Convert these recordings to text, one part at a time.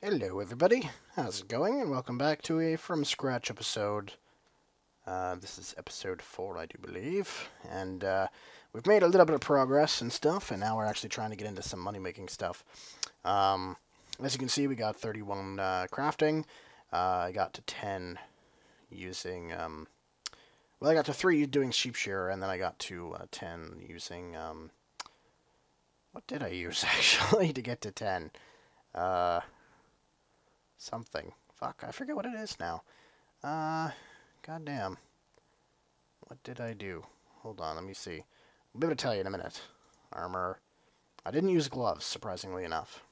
Hello everybody, how's it going? And welcome back to a From Scratch episode. This is episode 4, I do believe. And we've made a little bit of progress and stuff, and now we're actually trying to get into some money-making stuff. As you can see, we got 31 crafting. I got to 10 using... well, I got to 3 doing sheep shearer, and then I got to 10 using... what did I use, actually, to get to 10? Something. Fuck, I forget what it is now. Goddamn. What did I do? Hold on, let me see. I'll be able to tell you in a minute. Armor. I didn't use gloves, surprisingly enough.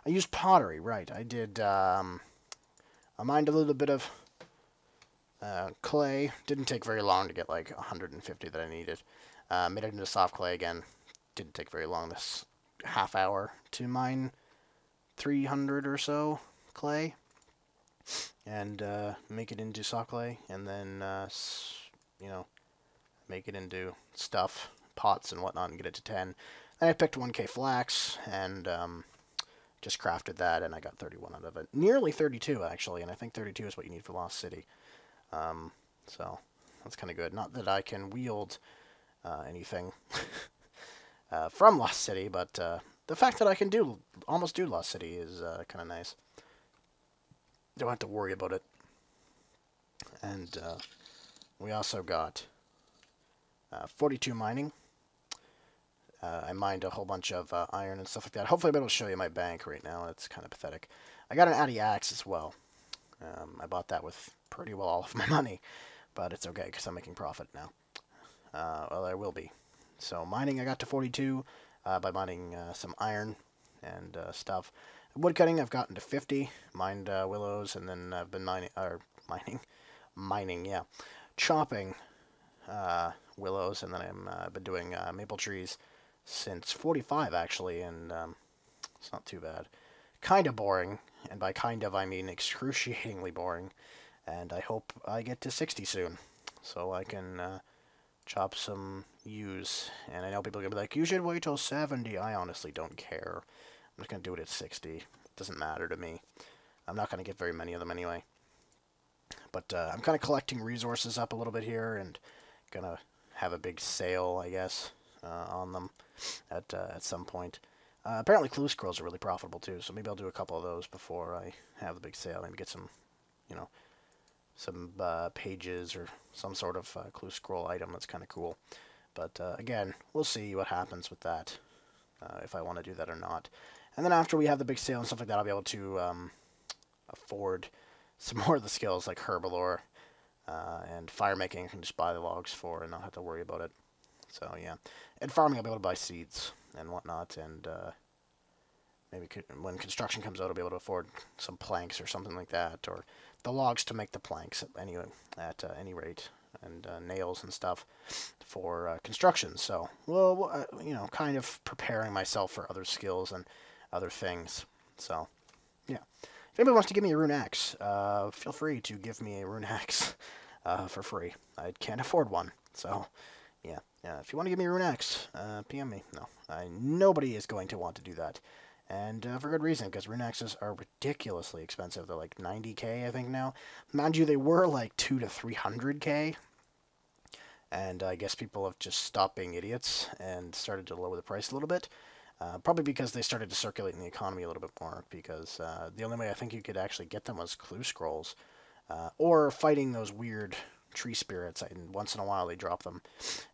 I used pottery, right. I did, I mined a little bit of clay. Didn't take very long to get like 150 that I needed. Made it into soft clay again. Didn't take very long, this half hour to mine 300 or so clay and make it into soft clay, and then you know, make it into stuff, pots and whatnot, and get it to 10. Then I picked 1k flax and just crafted that, and I got 31 out of it. Nearly 32 actually, and I think 32 is what you need for Lost City. So that's kind of good. Not that I can wield anything from Lost City, but the fact that I can almost do Lost City is kind of nice. Don't have to worry about it. And we also got 42 mining. I mined a whole bunch of iron and stuff like that. Hopefully I'll be able to show you my bank right now. It's kind of pathetic. I got an Addy axe as well. I bought that with pretty well all of my money, but it's okay because I'm making profit now. Well, I will be. So mining, I got to 42 by mining some iron and stuff. Woodcutting, I've gotten to 50. Mined willows, and then I've been mining, yeah. Chopping willows, and then I've been doing maple trees since 45 actually, and it's not too bad. Kind of boring, and by kind of I mean excruciatingly boring, and I hope I get to 60 soon, so I can chop some yews. And I know people are going to be like, you should wait till 70. I honestly don't care. I'm just going to do it at 60. It doesn't matter to me. I'm not going to get very many of them anyway. But I'm kind of collecting resources up a little bit here, and going to have a big sale, I guess, on them at some point. Apparently clue scrolls are really profitable too, so maybe I'll do a couple of those before I have the big sale. Maybe get some, you know, some pages or some sort of clue scroll item that's kind of cool. But again, we'll see what happens with that, if I want to do that or not. And then after we have the big sale and stuff like that, I'll be able to afford some more of the skills like herbalore and fire making. I can just buy the logs for and not have to worry about it. So yeah, and farming, I'll be able to buy seeds and whatnot, and maybe when construction comes out, I'll be able to afford some planks or something like that, or the logs to make the planks anyway, at any rate, and nails and stuff for construction. So, well, you know, kind of preparing myself for other skills and other things. So, yeah. If anybody wants to give me a rune axe, feel free to give me a rune axe for free. I can't afford one, so yeah. If you want to give me a rune axe, PM me. No, nobody is going to want to do that. And for good reason, because rune axes are ridiculously expensive. They're like 90k, I think, now. Mind you, they were like 200 to 300k. And I guess people have just stopped being idiots and started to lower the price a little bit. Probably because they started to circulate in the economy a little bit more. Because the only way I think you could actually get them was clue scrolls. Or fighting those weird tree spirits, and once in a while they drop them.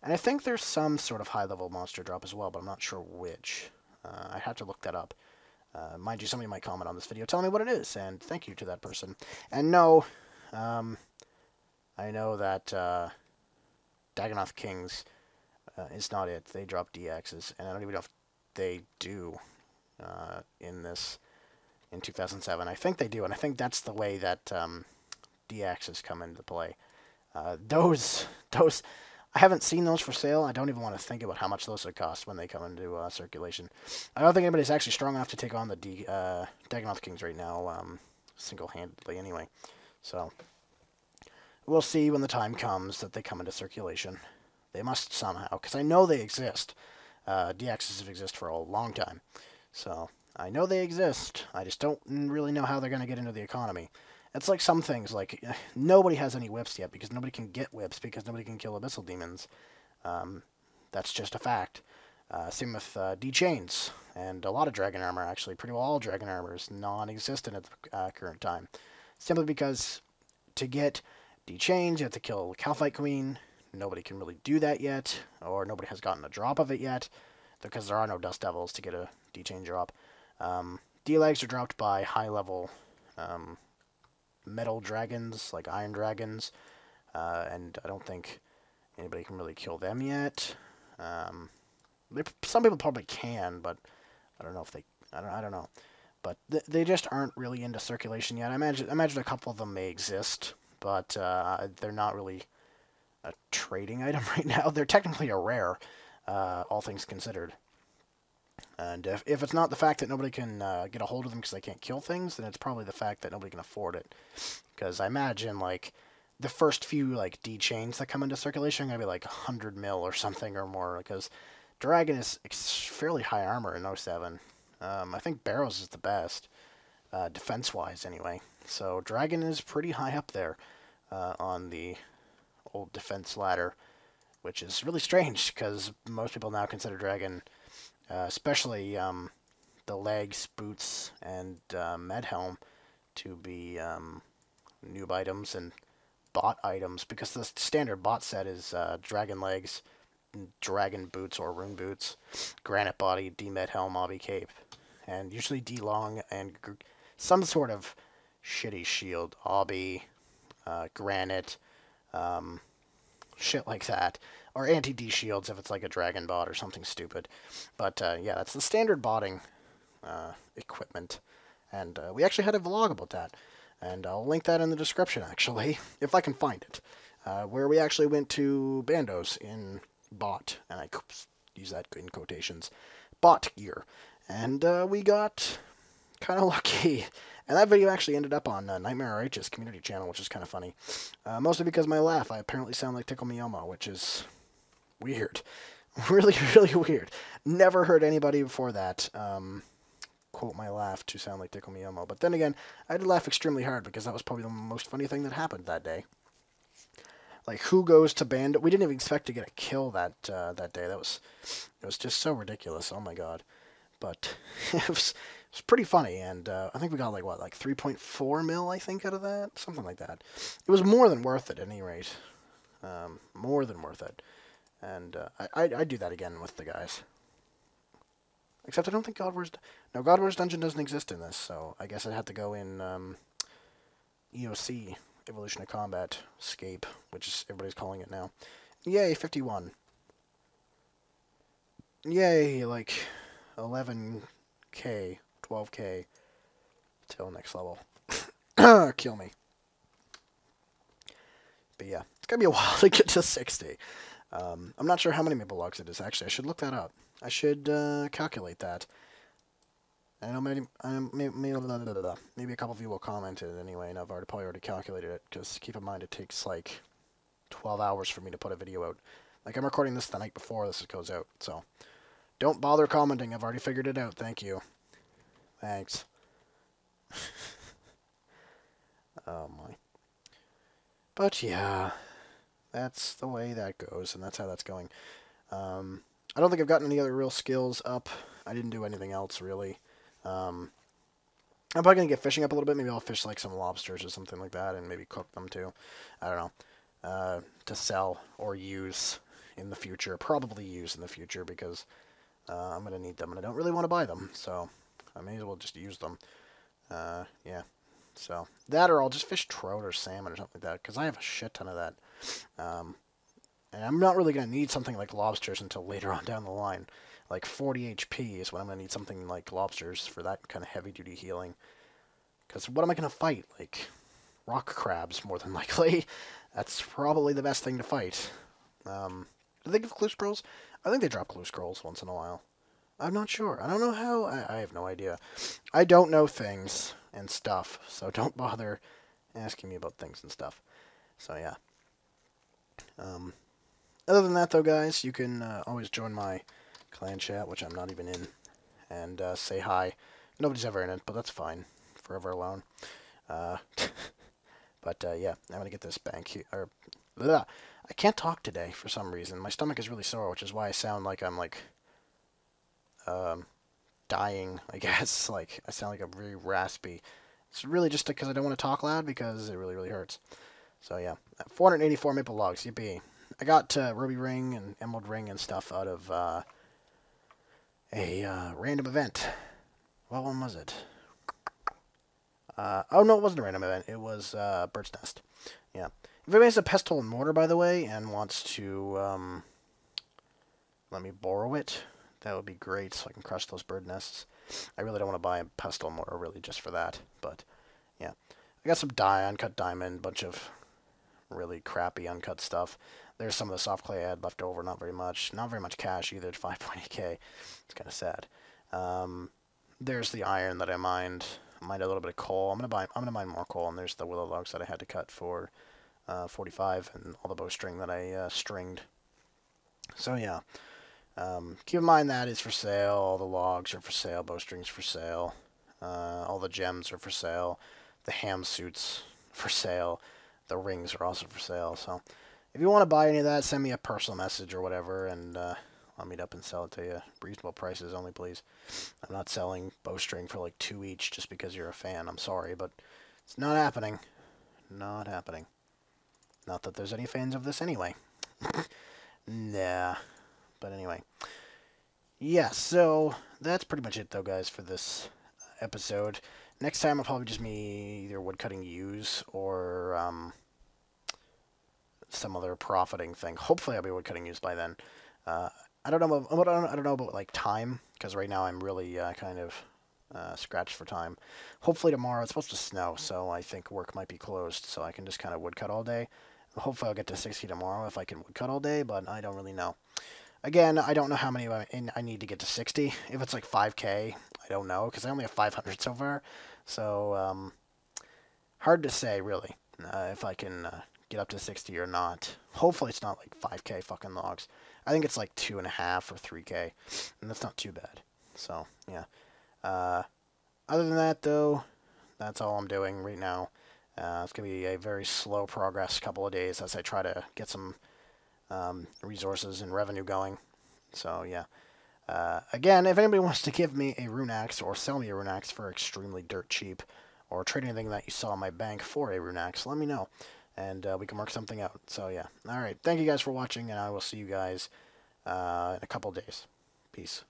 And I think there's some sort of high-level monster drop as well, but I'm not sure which. I have to look that up. Mind you, somebody might comment on this video telling me what it is, and thank you to that person. And no, I know that Dagonoth Kings is not it. They drop DXs, and I don't even know if they do in 2007. I think they do, and I think that's the way that DXs come into play. Those, I haven't seen those for sale. I don't even want to think about how much those would cost when they come into circulation. I don't think anybody's actually strong enough to take on the Dagonoth Kings right now, single-handedly anyway. So, we'll see when the time comes that they come into circulation. They must somehow, because I know they exist. DXs have existed for a long time. So, I know they exist. I just don't really know how they're going to get into the economy. It's like some things, like nobody has any whips yet because nobody can get whips because nobody can kill abyssal demons. That's just a fact. Same with D-chains, and a lot of dragon armor, actually. Pretty well all dragon armor is non-existent at the current time. Simply because to get D-chains, you have to kill Calphite Queen. Nobody can really do that yet, or nobody has gotten a drop of it yet, because there are no Dust Devils to get a D-chain drop. D-legs are dropped by high-level metal dragons, like iron dragons, and I don't think anybody can really kill them yet. Some people probably can, but I don't know if they. I don't know, but they just aren't really into circulation yet. I imagine a couple of them may exist, but they're not really a trading item right now. They're technically a rare, all things considered. And if it's not the fact that nobody can get a hold of them because they can't kill things, then it's probably the fact that nobody can afford it. Because I imagine, like, the first few, like, D-chains that come into circulation are going to be, like, 100 mil or something or more. Because Dragon is fairly high armor in 07. I think Barrows is the best, defense-wise anyway. So Dragon is pretty high up there on the old defense ladder, which is really strange because most people now consider Dragon... especially the legs, boots, and med helm to be noob items and bot items, because the standard bot set is dragon legs, dragon boots or rune boots, granite body, D med helm, obby cape, and usually D long and some sort of shitty shield, obby, granite, shit like that. Or anti-D shields if it's like a dragon bot or something stupid. But yeah, that's the standard botting equipment. And we actually had a vlog about that. And I'll link that in the description, actually, if I can find it. Where we actually went to Bandos in bot, and I use that in quotations, bot gear. And we got kind of lucky. And that video actually ended up on Nightmare RH's community channel, which is kind of funny. Mostly because of my laugh. I apparently sound like Tickle Me Elmo, which is weird. Really, really weird. Never heard anybody before that quote my laugh to sound like Tickle Me Elmo. But then again, I did laugh extremely hard because that was probably the most funny thing that happened that day. Like, who goes to Band? We didn't even expect to get a kill that day. It was just so ridiculous. Oh my god. But it was pretty funny, and I think we got like 3.4 mil, I think, out of that, something like that. It was more than worth it, at any rate. More than worth it. And I'd do that again with the guys. Except I don't think God War's Dungeon doesn't exist in this, so I guess I'd have to go in EOC, Evolution of Combat, Scape, which is everybody's calling it now. Yay, 51. Yay, like 11k, 12k, till next level. Kill me. But yeah, it's gonna be a while to get to 60. I'm not sure how many maple logs it is, actually. I should look that up. I should calculate that. I know maybe a couple of you will comment it anyway, and I've probably already calculated it, because keep in mind it takes like 12 hours for me to put a video out. Like, I'm recording this the night before this goes out, so don't bother commenting. I've already figured it out. Thank you. Thanks. Oh my. But yeah, that's the way that goes, and that's how that's going. I don't think I've gotten any other real skills up. I didn't do anything else, really. I'm probably going to get fishing up a little bit. Maybe I'll fish like some lobsters or something like that, and maybe cook them too. I don't know. To sell or use in the future. Probably use in the future, because I'm going to need them, and I don't really want to buy them, so I may as well just use them. Yeah. So, that, or I'll just fish trout or salmon or something like that, because I have a shit ton of that. And I'm not really going to need something like lobsters until later on down the line. Like 40 HP is when I'm going to need something like lobsters for that kind of heavy-duty healing. Because what am I going to fight? Like, rock crabs, more than likely. That's probably the best thing to fight. Do they give clue scrolls? I think they drop clue scrolls once in a while. I'm not sure. I don't know how. I have no idea. I don't know things and stuff, so don't bother asking me about things and stuff. So, yeah. Other than that, though, guys, you can always join my clan chat, which I'm not even in, and say hi Nobody's ever in it, but that's fine. Forever alone. Uh, yeah, I'm gonna get this bank here. Or, blah. I can't talk today for some reason. My stomach is really sore, which is why I sound like I'm like dying. I guess like I sound like I'm really raspy. It's really just because I don't want to talk loud because it really hurts. So yeah, 484 maple logs. Yippee! I got ruby ring and emerald ring and stuff out of a random event. What one was it? Oh no, it wasn't a random event. It was Bird's Nest. Yeah. If anybody has a pestle and mortar, by the way, and wants to let me borrow it, that would be great, so I can crush those bird nests. I really don't want to buy a pestle and mortar, really, just for that. But yeah, I got some uncut diamond, bunch of really crappy uncut stuff. There's some of the soft clay I had left over, not very much. Not very much cash either, 5.8k. It's kind of sad. There's the iron that I mined. I mined a little bit of coal. I'm gonna mine more coal, and there's the willow logs that I had to cut for 45, and all the bowstring that I stringed. So yeah, keep in mind that is for sale. All the logs are for sale. Bowstrings for sale. All the gems are for sale. The ham suits for sale. The rings are also for sale. So if you want to buy any of that, send me a personal message or whatever, and I'll meet up and sell it to you. Reasonable prices only, please. I'm not selling bowstring for like 2 each just because you're a fan. I'm sorry, but it's not happening. Not happening. Not that there's any fans of this anyway. Nah. But anyway. Yeah, so that's pretty much it though, guys, for this episode. Next time I'll probably just be either woodcutting use or some other profiting thing. Hopefully I'll be woodcutting use by then. I don't know about, I don't know about like time, because right now I'm really kind of scratched for time. Hopefully tomorrow, it's supposed to snow, so I think work might be closed, so I can just kind of woodcut all day. Hopefully I'll get to 60 tomorrow if I can woodcut all day, but I don't really know. Again, I don't know how many I need to get to 60. If it's like 5k, I don't know, because I only have 500 so far. So, hard to say, really, if I can get up to 60 or not. Hopefully it's not like 5k fucking logs. I think it's like 2.5 or 3k, and that's not too bad. So, yeah. Other than that, though, that's all I'm doing right now. It's going to be a very slow progress couple of days as I try to get some resources and revenue going. So, yeah. Again, if anybody wants to give me a rune axe or sell me a rune axe for extremely dirt cheap, or trade anything that you saw in my bank for a rune axe, let me know, and we can work something out. So, yeah. Alright, thank you guys for watching, and I will see you guys in a couple of days. Peace.